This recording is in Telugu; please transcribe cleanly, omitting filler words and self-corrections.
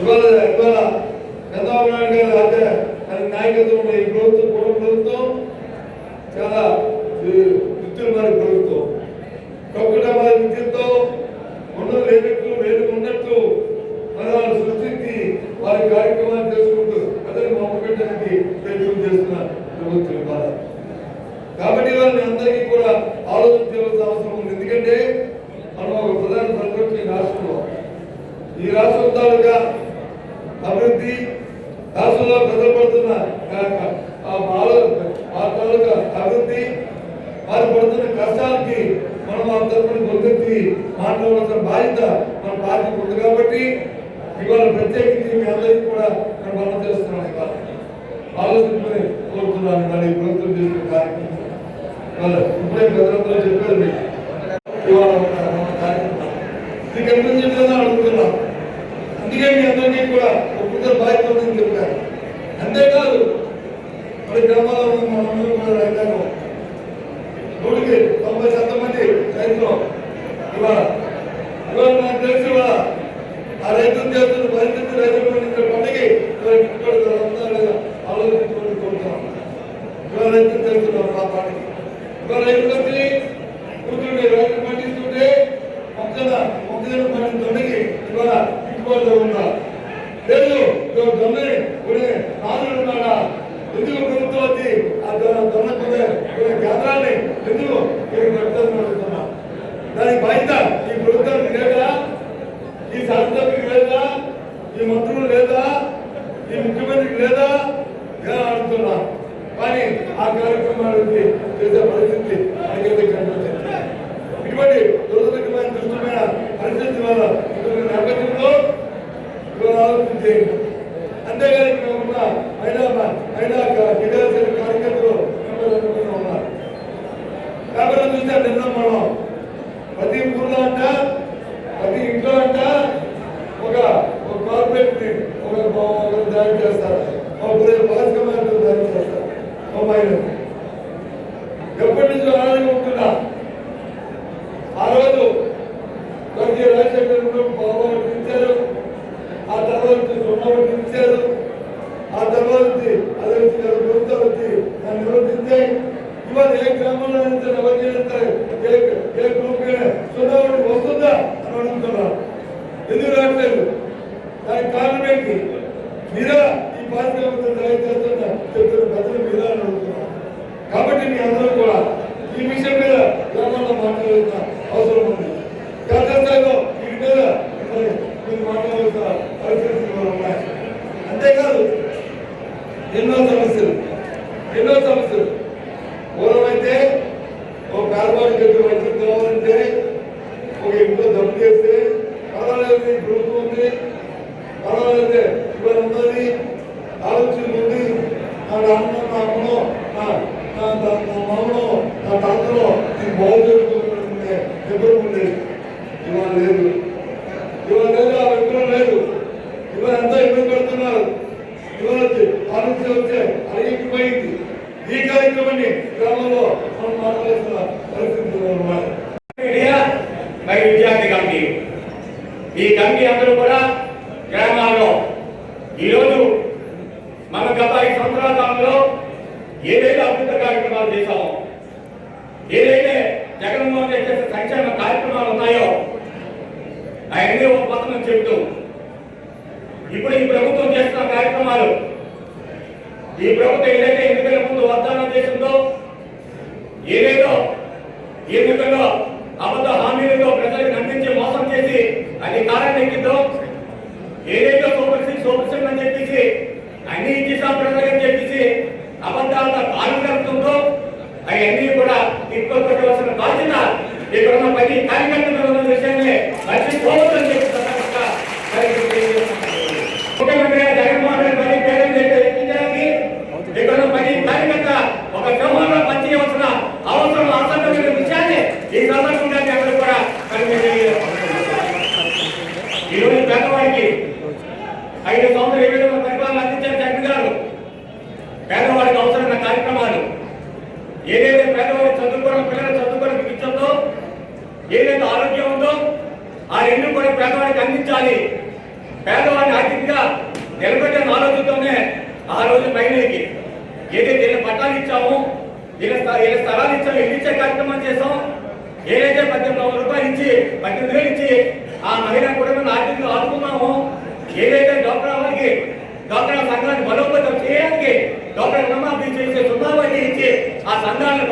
ఇవాళ చంద్రబాబు నాయుడు గారు అదే నాయకత్వంలో ఈ ప్రభుత్వం కూడా ప్రభుత్వం చాలా విద్యున్మాన ప్రభుత్వం కక్కుటమాల విద్యుత్తో ఉన్నది లేనట్టు లేదు ఉన్నట్టు మన వాళ్ళు సృష్టించి వారి కార్యక్రమాలు చేసుకుంటూ అదే మొక్కడానికి ప్రయత్నం చేస్తున్న ప్రభుత్వం ఇవాళ. కాబట్టి వాళ్ళని అందరికీ కూడా ఆలోచించవలసిన అవసరం ఉంది. ఎందుకంటే మనం ఒక ప్రధాన ప్రతిపక్ష ఈ రాష్ట్రంలో ఈ రాష్ట్రం తాలూకా అభివృద్ధి రాష్ట్రంలో ప్రజలు పడుతున్న తాలూకా అభివృద్ధి వారు పడుతున్న కష్టాలకి మనం ఆ తరఫున గొంతెత్తి మాట్లాడవలసిన బాధ్యత మన పార్టీకి ఉంది. కాబట్టి ఇవాళ ప్రత్యేకించి మీ అందరికీ కూడా మనం మనం చేస్తున్నాం. ఇవాళ ఆలోచించుకుని కోరుతున్నాను. ఇవాళ ఈ ప్రభుత్వం చేసిన కార్యక్రమం ఇప్పుడే ప్రజలందరూ చెప్పారు మీకు ఇవాళ ఇది కనిపించట్లేదని అడుగుతున్నాం. అందుకే మీ అందరికీ కూడా ఒక్కొక్కరు బాధ్యత ఉందని చెప్పారు. అంతేకాదు మరి గ్రామాల్లో మనందరూ కూడా రైతాంగం 90% మంది రైతులు ఇవాళ నాకు తెలిసి ఇవాళ ఆ రైతులు చేస్తున్న పరిస్థితి రైతులు పండించిన పండుగకి ఆలోచించుకొని కోరుతున్నాం. ఇవాళ రైతులు చేస్తున్నాం ఆ పండుగ ఇవాళ రైతులు వచ్చి కూర్చుంటే రైతులు పండిస్తుంటే మొక్కజొన్న పండిన పండుగకి ఇవాళ గిట్టుబాటు ఉన్నారు లేదు దొన్నని కొనే నాలుగు ఉన్నాడా ఎందుకు ప్రభుత్వం వచ్చి ఆ దొన్న కొనే కేంద్రాన్ని ఎందుకు పెడుతున్నా దానికి బాధ్యత ఈ ప్రభుత్వానికి లేదా ఈ శాసనసభ్యుకి లేదా ఈ మంత్రులు లేదా ఈ ముఖ్యమంత్రికి లేదా నేను అడుగుతున్నా. కానీ ఆ కార్యక్రమాలకి చేసే పరిస్థితి మనకైతే కనిపించింది. ఇటువంటి దురదృష్టమైన దుష్టమైన పరిస్థితి వల్ల నేపథ్యంలో ఇవాళ ఆలోచించేయండి. అంతేగాని ఇక్కడ ఉన్న మహిళా దిగాల్సిన కార్యకర్తలు ఉన్నారు. కాబట్టి చూస్తే నిన్న మనం ప్రతి ఊర్లో అంట ప్రతి ఇంట్లో అంట ఒక కార్పొరేట్ తయారు చేస్తారు. పారిశ్రామిక తయారు చేస్తారు. ఎప్పటి నుంచో అలాగే ఉంటున్నా. ఆ రోజు ప్రతి రాజశేఖర బాబు ఇచ్చారు. ఆ తర్వాత సున్నబట్టి ఇచ్చారు. ఆ తర్వాత అదే ప్రభుత్వం వచ్చి దాన్ని నిర్వర్తించాయి. ఇవాళ ఏ గ్రామంలో ఎవరు చేస్తారు ఏ గ్రూప్ సున్నబట్టి వస్తుందా అని అడుగుతున్నారు. ఎందుకు రావట్లేదు? దానికి కారణం ఏంటి? మీరా ఈ పారిశ్రామిక తయారు చేస్తున్న చెప్తున్న ప్రజలు మీరా అని అడుగుతున్నారు. కాబట్టి మీ అందరూ కూడా ఈ విషయం మీద గ్రామాల్లో మాట్లాడాల్సిన అవసరం ఉంది. క్షేత్రస్థాయిలో వీటి మీద మీరు మాట్లాడాల్సిన పరిస్థితులు ఉన్నాయి. అంతేకాదు ఎన్నో సమస్యలు పూర్వమైతే ఒక పేదవాడి గట్టి వైద్యం కావాలంటే ఒక ఇంట్లో జబ్బు చేస్తే పర్వాలేదు ప్రభుత్వం ఉంది పర్వాలేదే ఇవాళ ఉన్నది ఆలోచన ఉంది. నా నాన్న నా అమ్మలో నా మామలో నా తాతలో నేను బాగుండే ఎప్పుడు ఉండేది. ఇవాళ లేదు. ఆ వ్యక్తులు లేదు. ఇవాళ ఎంతో ఇబ్బంది పడుతున్నారు. ఇవాళ ఆలోచన వచ్చే అడిగిపోయింది. ఈ కార్యక్రమాన్ని గ్రామంలో మనం మాట్లాడుతున్న పరిస్థితులు ఉన్నాయి. విద్యార్థి కమిటీ ఈ కమిటీ అందరూ కూడా గ్రామాల్లో ఈరోజు మన గత 5 సంవత్సరాల కాలంలో ఏదైతే అద్భుత కార్యక్రమాలు చేశామో ఏదైతే జగన్మోహన్ రెడ్డి చేసే సంక్షేమ కార్యక్రమాలు ఉన్నాయో అవన్నీ ఒక పథకం చెబుతూ ఇప్పుడు ఈ ప్రభుత్వం చేస్తున్న కార్యక్రమాలు ఈ ప్రభుత్వం ఏదైతే ఎన్నికల ముందు వాగ్దానం చేసిందో ఏదైతో ఎన్నికల్లో అబద్ధ హామీలతో ప్రజలకు అందించి మోసం చేసి అది కారణం ఎక్కిందో ఏదైతే సూపర్ అని చెప్పేసి అన్ని ఇచ్చేసాం ప్రజలని చెప్పేసి అబద్ధాలతో కాలం జరుగుతుందో అవన్నీ కూడా తిప్పవలసిన బాధ్యత ఇక్కడ ఉన్న ప్రతి కార్యకర్తలు ఉన్న విషయాన్ని మర్చిపోవద్దని చెప్పి ముఖ్యమంత్రి జగన్మోహన్ రెడ్డి పని పేరు ఎక్కించడానికి ఇక్కడ ఉన్న ప్రతి కార్యకర్త ఒక సింహంలో పనిచేయవలసిన అవసరం అసంతమైన విషయాన్ని ఈ సందర్భంగా అందరూ కూడా ఈరోజు పేదవాడికి 5 సంవత్సరాలు ఏ విధంగా పరిపాలన అందించారు జగన్ గారు. పేదవాడికి అవసరమైన కార్యక్రమాలు ఏదైతే పేదవాడికి చదువుకోవడం పిల్లలు చదువుకోవడానికి ఇచ్చిందో ఏదైతే ఆరోగ్యం ఉందో ఆ రెండు కూడా పేదవాడికి అందించాలి. పేదవాడిని ఆర్థిక ఆర్థికంగా నిలబెట్టిన ఆలోచనతోనే ఆ రోజు పైనకి ఏదైతే వీళ్ళ పట్టాలు ఇచ్చామో వీళ్ళ స్థలాలు ఇచ్చాము, ఇల్లు ఇచ్చే కార్యక్రమం చేసాం. ఏదైతే 18,000 రూపాయలు ఇచ్చి 18,000 ఇచ్చి ఆ మహిళా కుటుంబాన్ని ఆర్థికంగా ఆదుకున్నామో, ఏదైతే డాక్టర్ వాళ్ళకి డాక్టర్ సంఘాన్ని బలోపేతం చేయడానికి డాక్టర్ రుణమాఫీ చేసే 0 వడ్డీ ఇచ్చి ఆ సంఘాలను